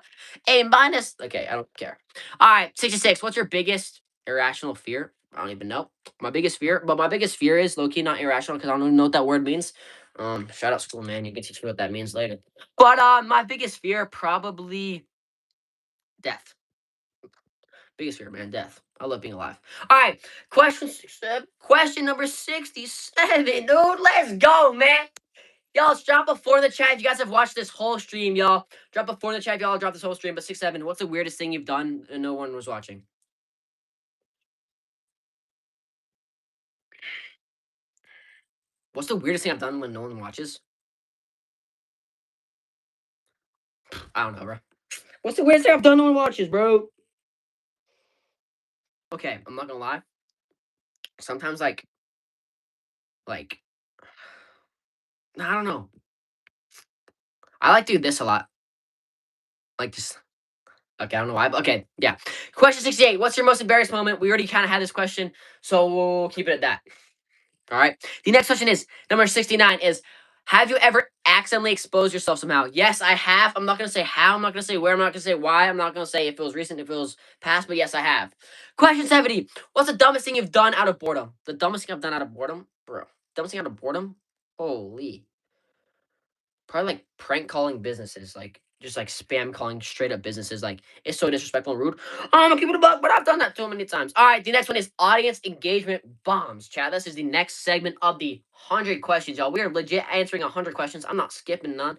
A minus. Okay, I don't care. All right, 66. What's your biggest irrational fear? I don't even know. My biggest fear, but my biggest fear is low key not irrational because I don't even know what that word means. Shout out school, man. You can teach me what that means later. But my biggest fear probably death. Biggest fear, man, death. I love being alive. All right, question number 67, dude. Let's go, man. Y'all, drop a 4 in the chat if you guys have watched this whole stream, y'all. Drop a 4 in the chat if y'all dropped this whole stream. But 6-7, what's the weirdest thing you've done and no one was watching? What's the weirdest thing I've done when no one watches? I don't know, bro. What's the weirdest thing I've done no one watches, bro? Okay, I'm not gonna lie. Sometimes, like, I don't know. I like to do this a lot. Like, just, okay, I don't know why. But okay, yeah. Question 68. What's your most embarrassing moment? We already kind of had this question, so we'll keep it at that. All right. The next question is number 69 is have you ever accidentally exposed yourself somehow? Yes, I have. I'm not going to say how. I'm not going to say where. I'm not going to say why. I'm not going to say if it was recent, if it was past, but yes, I have. Question 70. What's the dumbest thing you've done out of boredom? The dumbest thing I've done out of boredom? Bro. Dumbest thing out of boredom? Holy. Probably like prank calling businesses, like just like spam calling straight up businesses. Like it's so disrespectful and rude. I'm gonna keep it a buck, but I've done that too many times. All right, the next one is audience engagement bombs. Chat. This is the next segment of the 100 questions, y'all. We are legit answering 100 questions. I'm not skipping none.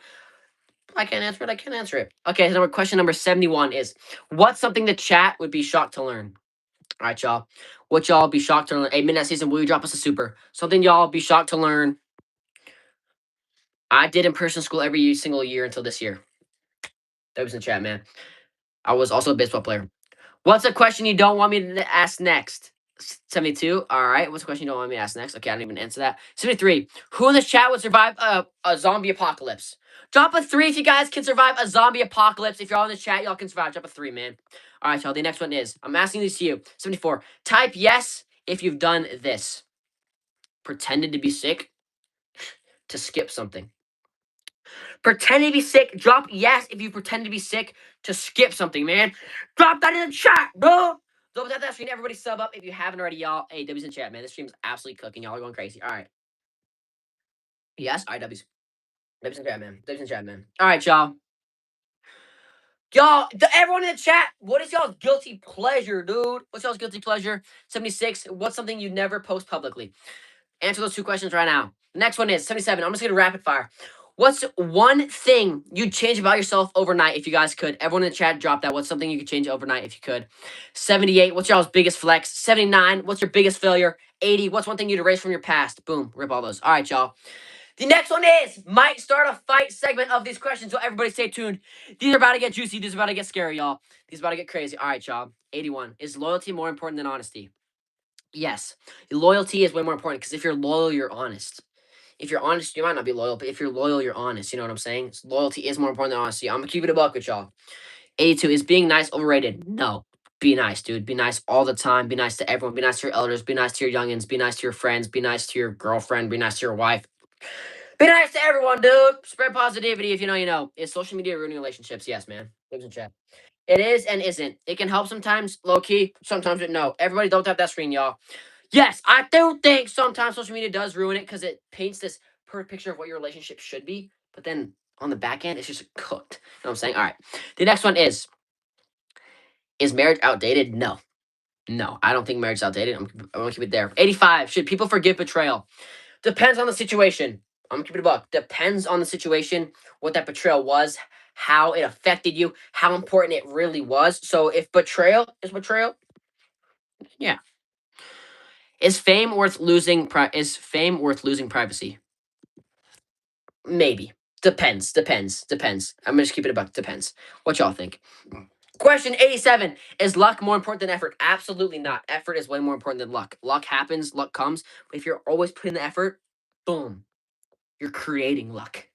If I can't answer it, I can't answer it. Okay, so question number 71 is what's something the chat would be shocked to learn? All right, y'all. What y'all be shocked to learn? Hey, midnight season, will you drop us a super? Something y'all be shocked to learn. I did in person school every single year until this year. That was in the chat, man. I was also a baseball player. What's a question you don't want me to ask next? 72. All right. What's a question you don't want me to ask next? Okay, I didn't even answer that. 73. Who in this chat would survive a zombie apocalypse? Drop a 3 if you guys can survive a zombie apocalypse. If you're all in this chat, y'all can survive. Drop a 3, man. All right, y'all. The next one is I'm asking these to you. 74. Type yes if you've done this. Pretended to be sick to skip something. Pretend to be sick. Drop yes if you pretend to be sick to skip something, man. Drop that in the chat, bro. So without that screen, everybody sub up if you haven't already, y'all. Hey, W's in chat, man. This stream's absolutely cooking. Y'all are going crazy. All right. Yes? All right, W's. W's in chat, man. W's in chat, man. All right, y'all. Y'all, everyone in the chat, what is y'all's guilty pleasure, dude? What's y'all's guilty pleasure? 76. What's something you never post publicly? Answer those 2 questions right now. The next one is 77. I'm just going to rapid fire. What's one thing you'd change about yourself overnight if you guys could? Everyone in the chat, drop that. What's something you could change overnight if you could? 78. What's y'all's biggest flex? 79. What's your biggest failure? 80. What's one thing you'd erase from your past? Boom. Rip all those. All right, y'all. The next one is might start a fight segment of these questions, so everybody stay tuned. These are about to get juicy. These are about to get scary, y'all. These are about to get crazy. All right, y'all. 81. Is loyalty more important than honesty? Yes. Loyalty is way more important because if you're loyal, you're honest. If you're honest, you might not be loyal, but if you're loyal, you're honest. You know what I'm saying? Loyalty is more important than honesty. I'm gonna keep it a buck with y'all. 82 is being nice overrated. No. Be nice, dude. Be nice all the time. Be nice to everyone. Be nice to your elders. Be nice to your youngins. Be nice to your friends. Be nice to your girlfriend. Be nice to your wife. Be nice to everyone, dude. Spread positivity. If you know, you know. Is social media ruining relationships? Yes, man. Lives in chat. It is and isn't. It can help sometimes, low key. Sometimes it no. Everybody don't tap that screen, y'all. Yes, I do think sometimes social media does ruin it because it paints this perfect picture of what your relationship should be. But then on the back end, it's just cooked. You know what I'm saying? All right. The next one is marriage outdated? No. No, I don't think marriage is outdated. I'm going to keep it there. 85. Should people forgive betrayal? Depends on the situation. I'm going to keep it a buck. Depends on the situation, what that betrayal was, how it affected you, how important it really was. So if betrayal is betrayal, yeah. Is fame worth losing? Is fame worth losing privacy? Maybe. Depends. Depends. Depends. I'm gonna just keep it about depends. What y'all think? Question 87. Is luck more important than effort? Absolutely not. Effort is way more important than luck. Luck happens, luck comes. But if you're always putting the effort, boom, you're creating luck.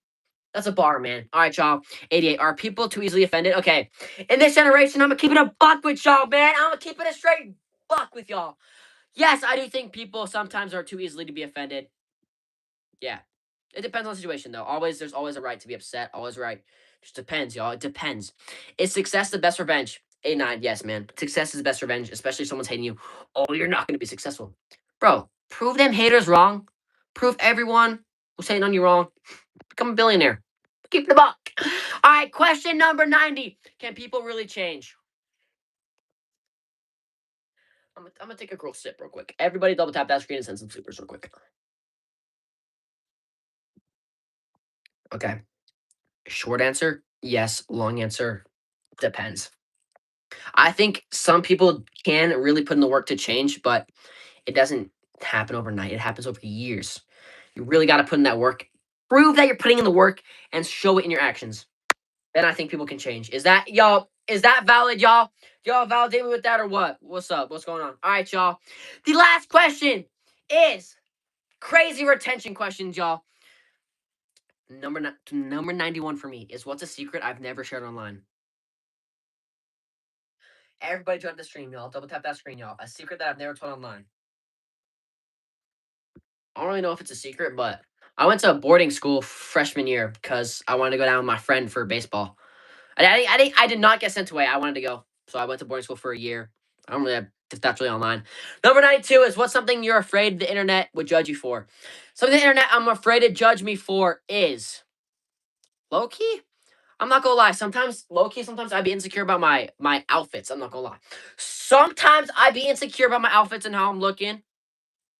That's a bar, man. All right, y'all. 88. Are people too easily offended? Okay. In this generation, I'm gonna keep it a buck with y'all, man. I'm gonna keep it a straight buck with y'all. Yes, I do think people sometimes are too easily to be offended. Yeah. It depends on the situation, though. There's always a right to be upset. Always right. Just depends, y'all. It depends. Is success the best revenge? A9, yes, man. Success is the best revenge, especially if someone's hating you. Oh, you're not gonna be successful. Bro, prove them haters wrong. Prove everyone who's hating on you wrong. Become a billionaire. Keep the buck. All right, question number 90. Can people really change? I'm gonna take a girl sip real quick. Everybody double tap that screen and send some supers real quick. Okay. Short answer, yes. Long answer, depends. I think some people can really put in the work to change, but it doesn't happen overnight. It happens over years. You really got to put in that work. Prove that you're putting in the work and show it in your actions. Then I think people can change. Is that y'all? Is that valid, y'all? Y'all validate me with that or what? What's up? What's going on? All right, y'all. The last question is crazy retention questions, y'all. Number 91 for me is what's a secret I've never shared online. Everybody join the stream, y'all. Double tap that screen, y'all. A secret that I've never told online. I don't really know if it's a secret, but I went to a boarding school freshman year because I wanted to go down with my friend for baseball. I did not get sent away. I wanted to go, so I went to boarding school for a year. I don't really have, if that's really online. Number 92 is what's something you're afraid the internet would judge you for. Something the internet I'm afraid to judge me for is low key. I'm not gonna lie. Sometimes low key. Sometimes I'd be insecure about my outfits. I'm not gonna lie. Sometimes I'd be insecure about my outfits and how I'm looking.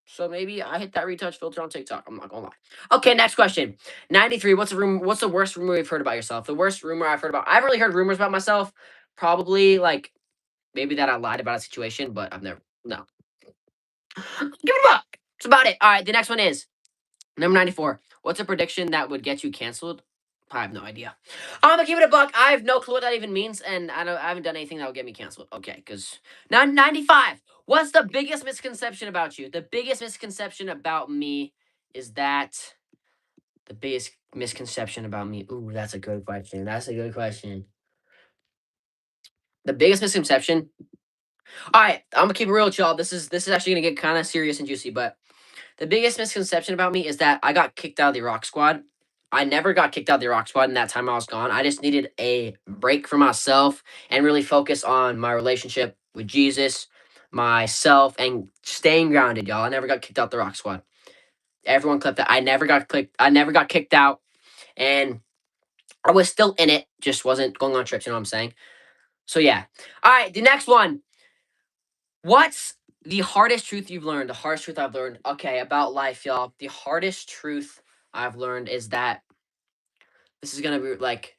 So maybe I hit that retouch filter on TikTok. I'm not gonna lie. Okay, next question. 93. What's the worst rumor you've heard about yourself? The worst rumor I've heard about. I haven't really heard rumors about myself. Probably like maybe that I lied about a situation, but I've never no. Give it up. That's about it. All right, the next one is number 94. What's a prediction that would get you canceled? I have no idea. I'm gonna give it a buck. I have no clue what that even means, and I haven't done anything that would get me canceled. Okay, because now 95. What's the biggest misconception about you? The biggest misconception about me is that the biggest misconception about me. Ooh, that's a good question. That's a good question. The biggest misconception. All right, I'm gonna keep it real with y'all. This is actually gonna get kind of serious and juicy, but the biggest misconception about me is that I got kicked out of the Rock Squad. I never got kicked out of the Rock Squad in that time I was gone. I just needed a break for myself and really focus on my relationship with Jesus, myself, and staying grounded, y'all. I never got kicked out the Rock Squad. Everyone clipped that. I never got kicked out, and I was still in it. Just wasn't going on trips. You know what I'm saying? So yeah. All right. The next one. What's the hardest truth you've learned? The hardest truth I've learned. Okay, about life, y'all. The hardest truth I've learned is that this is gonna be like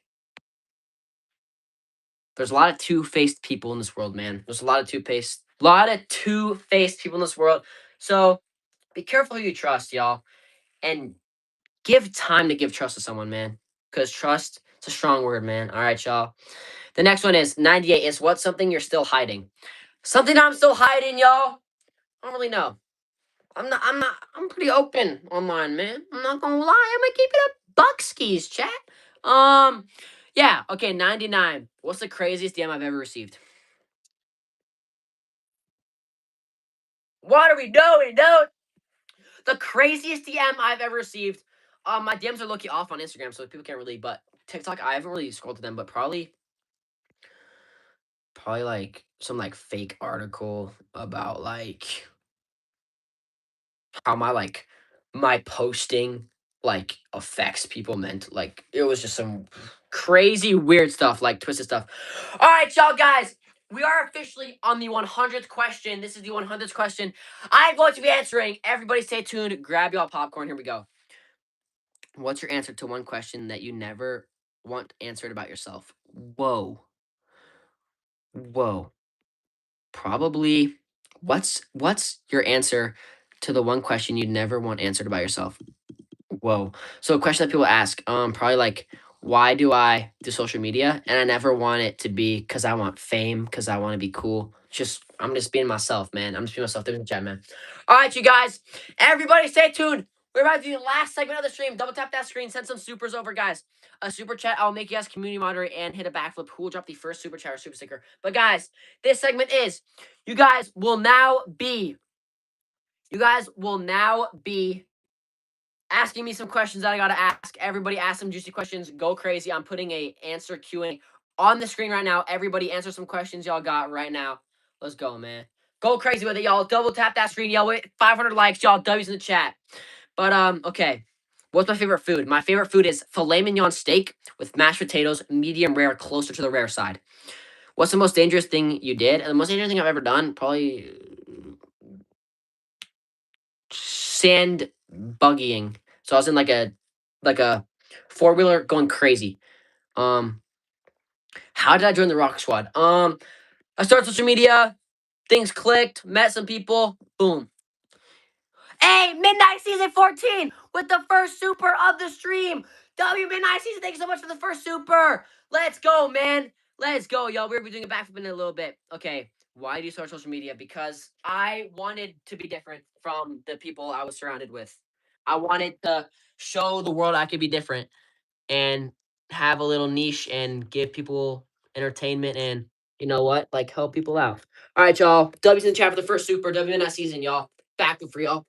there's a lot of two-faced people in this world, man. There's a lot of two-faced people in this world. So be careful who you trust, y'all, and give time to give trust to someone, man. Because trust, it's a strong word, man. All right, y'all. The next one is 98. Is what's something you're still hiding? Something I'm still hiding, y'all. I don't really know. I'm pretty open online, man. I'm not gonna lie. I'm gonna keep it up buckskis, chat. Um, yeah, okay, 99. What's the craziest DM I've ever received? What are we doing, dude? The craziest DM I've ever received. My DMs are low-key off on Instagram, so people can't really, but TikTok, I haven't really scrolled to them, but probably like some like fake article about like how my posting like affects people meant like it was just some crazy weird stuff like twisted stuff. All right, y'all guys, we are officially on the 100th question. This is the 100th question I'm going to be answering. Everybody stay tuned, grab y'all popcorn. Here we go. What's your answer to one question that you never want answered about yourself? Whoa. Probably what's your answer to the one question you never want answered about yourself? Whoa. So a question that people ask, probably like, why do I do social media? And I never want it to be because I want fame, because I want to be cool. I'm just being myself, man. I'm just being myself. There's in the chat, man. All right, you guys. Everybody stay tuned. We're about to do the last segment of the stream. Double tap that screen. Send some supers over, guys. A super chat. I'll make you guys community moderator and hit a backflip. Who will drop the first super chat or super sticker? But guys, this segment is you guys will now be asking me some questions that I gotta ask. Everybody ask some juicy questions. Go crazy. I'm putting a answer Q&A on the screen right now. Everybody answer some questions y'all got right now. Let's go, man. Go crazy with it, y'all. Double tap that screen, y'all. Wait, 500 likes, y'all. W's in the chat. But, okay. What's my favorite food? My favorite food is filet mignon steak with mashed potatoes, medium rare, closer to the rare side. What's the most dangerous thing you did? And the most dangerous thing I've ever done, probably sand buggying. So I was in like a 4-wheeler going crazy. Um, how did I join the Rock Squad? I started social media, things clicked, met some people, boom. Hey, Midnight Season 14 with the first super of the stream. Midnight Season, thank you so much for the first super. Let's go, man. Let's go, y'all. We're doing a backflip in a little bit. Okay, why do you start social media? Because I wanted to be different from the people I was surrounded with. I wanted to show the world I could be different and have a little niche and give people entertainment and you know what? Like help people out. All right, y'all. W's in the chat for the first super. Midnight Season, y'all. Backflip for y'all.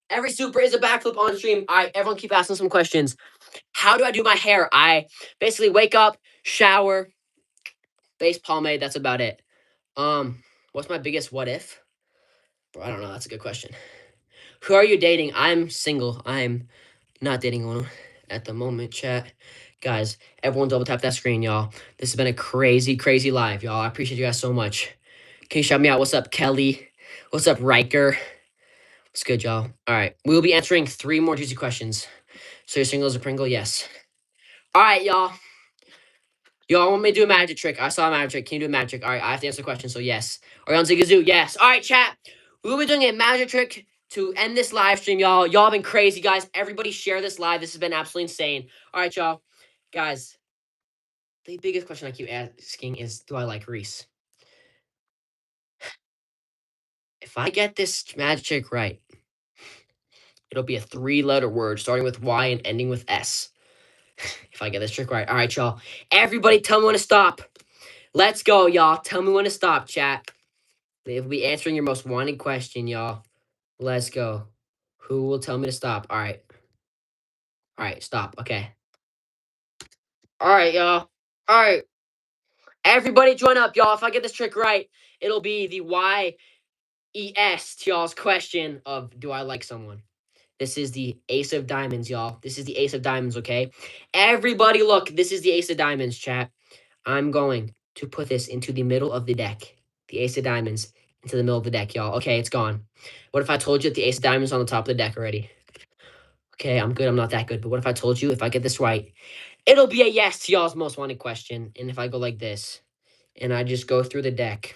Every super is a backflip on stream. All right, everyone keep asking some questions. How do I do my hair? I basically wake up, shower, base pomade. That's about it. What's my biggest what if? Bro, I don't know. That's a good question. Who are you dating? I'm single. I'm not dating anyone at the moment, chat. Guys, everyone double tap that screen, y'all. This has been a crazy, crazy live, y'all. I appreciate you guys so much. Can you shout me out? What's up, Kelly? What's up, Riker? What's good, y'all? All right. We will be answering 3 more juicy questions. So you're single as a Pringle? Yes. All right, y'all. Y'all want me to do a magic trick? I saw a magic trick. Can you do a magic trick? All right, I have to answer the question, so yes. Are you on Zigazoo? Yes. All right, chat. We'll be doing a magic trick to end this live stream, y'all. Y'all have been crazy, guys. Everybody share this live. This has been absolutely insane. All right, y'all. Guys, the biggest question I keep asking is, do I like Reese? If I get this magic trick right, it'll be a 3-letter word starting with Y and ending with S. If I get this trick right. All right, y'all. Everybody tell me when to stop. Let's go, y'all. Tell me when to stop, chat. They'll be answering your most wanted question, y'all. Let's go. Who will tell me to stop? All right. All right, stop. Okay. All right, y'all. All right. Everybody join up, y'all. If I get this trick right, it'll be the YES to y'all's question of do I like someone? This is the Ace of Diamonds, y'all. This is the Ace of Diamonds, okay? Everybody look. This is the Ace of Diamonds, chat. I'm going to put this into the middle of the deck. The Ace of Diamonds into the middle of the deck, y'all. Okay, it's gone. What if I told you that the Ace of Diamonds is on the top of the deck already? Okay, I'm good. I'm not that good. But what if I told you if I get this right, it'll be a yes to y'all's most wanted question. And if I go like this, and I just go through the deck,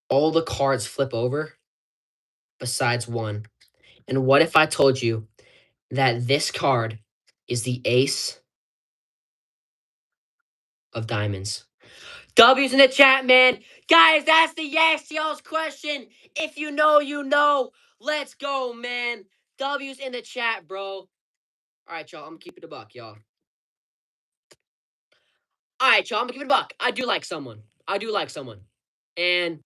all the cards flip over besides one. And what if I told you that this card is the Ace of Diamonds? W's in the chat, man. Guys, that's the yes to y'all's question. If you know, you know. Let's go, man. W's in the chat, bro. All right, y'all. I'm gonna keep it a buck, y'all. All right, y'all. I'm gonna keep it a buck. I do like someone. I do like someone. And